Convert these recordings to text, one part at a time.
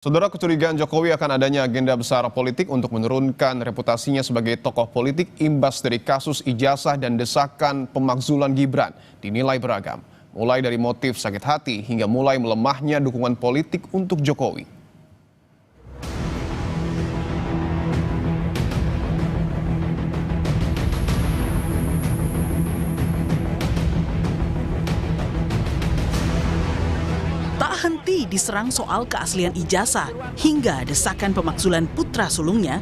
Saudara, kecurigaan Jokowi akan adanya agenda besar politik untuk menurunkan reputasinya sebagai tokoh politik imbas dari kasus ijazah dan desakan pemakzulan Gibran dinilai beragam. Mulai dari motif sakit hati hingga mulai melemahnya dukungan politik untuk Jokowi. Tak henti diserang soal keaslian ijazah hingga desakan pemakzulan putra sulungnya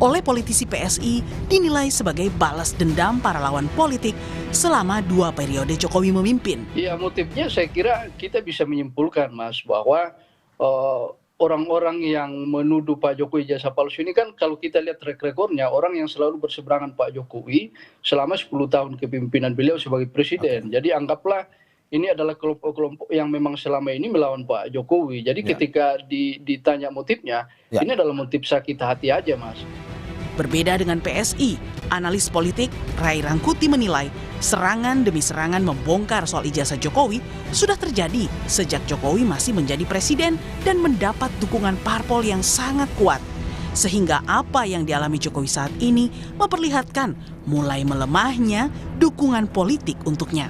oleh politisi PSI dinilai sebagai balas dendam para lawan politik selama 2 periode Jokowi memimpin. Ya, motifnya saya kira kita bisa menyimpulkan, Mas, bahwa orang-orang yang menuduh Pak Jokowi ijazah palsu ini kan kalau kita lihat track recordnya, orang yang selalu berseberangan Pak Jokowi selama 10 tahun kepemimpinan beliau sebagai presiden. Jadi anggaplah ini adalah kelompok-kelompok yang memang selama ini melawan Pak Jokowi. Jadi ketika ditanya motifnya, ini adalah motif sakit hati aja, Mas. Berbeda dengan PSI, analis politik Ray Rangkuti menilai serangan demi serangan membongkar soal ijazah Jokowi sudah terjadi sejak Jokowi masih menjadi presiden dan mendapat dukungan parpol yang sangat kuat. Sehingga apa yang dialami Jokowi saat ini memperlihatkan mulai melemahnya dukungan politik untuknya.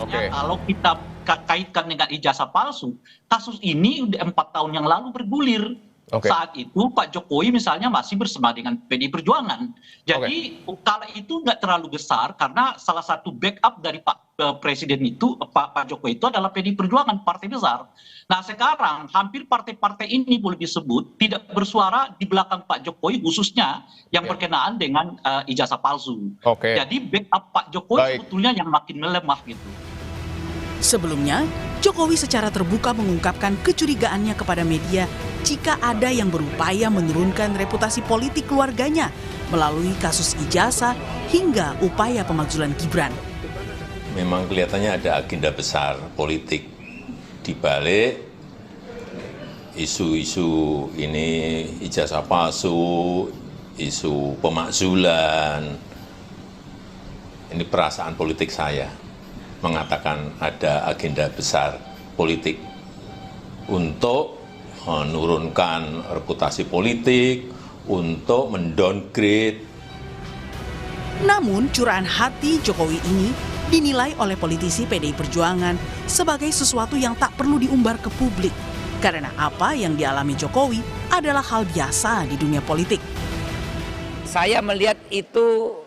Kalau kita kaitkan dengan ijazah palsu, kasus ini udah 4 tahun yang lalu bergulir. Saat itu Pak Jokowi misalnya masih bersama dengan PDI Perjuangan. Jadi kala itu nggak terlalu besar karena salah satu backup dari Pak Presiden itu, Pak Jokowi itu adalah PDI Perjuangan, partai besar. Nah sekarang hampir partai-partai ini boleh disebut tidak bersuara di belakang Pak Jokowi khususnya yang berkenaan dengan ijazah palsu. Jadi backup Pak Jokowi sebetulnya yang makin melemah gitu. Sebelumnya, Jokowi secara terbuka mengungkapkan kecurigaannya kepada media jika ada yang berupaya menurunkan reputasi politik keluarganya melalui kasus ijazah hingga upaya pemakzulan Gibran. Memang kelihatannya ada agenda besar politik di balik isu-isu ini, ijazah palsu, isu pemakzulan. Ini perasaan politik saya mengatakan ada agenda besar politik untuk menurunkan reputasi politik, untuk mendowngrade. Namun curahan hati Jokowi ini dinilai oleh politisi PDI Perjuangan sebagai sesuatu yang tak perlu diumbar ke publik. Karena apa yang dialami Jokowi adalah hal biasa di dunia politik. Saya melihat itu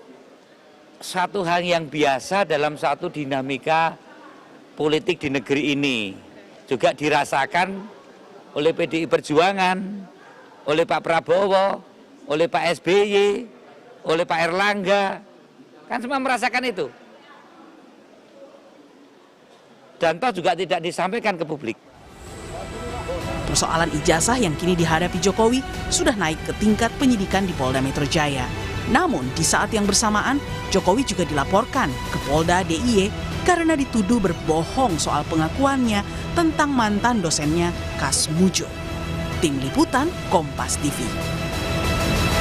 satu hal yang biasa dalam satu dinamika politik di negeri ini. Juga dirasakan oleh PDI Perjuangan, oleh Pak Prabowo, oleh Pak SBY, oleh Pak Erlangga. Kan semua merasakan itu. Dan toh juga tidak disampaikan ke publik. Persoalan ijazah yang kini dihadapi Jokowi sudah naik ke tingkat penyidikan di Polda Metro Jaya. Namun di saat yang bersamaan, Jokowi juga dilaporkan ke Polda DIY karena dituduh berbohong soal pengakuannya tentang mantan dosennya Kas Mujo. Tim Liputan Kompas TV.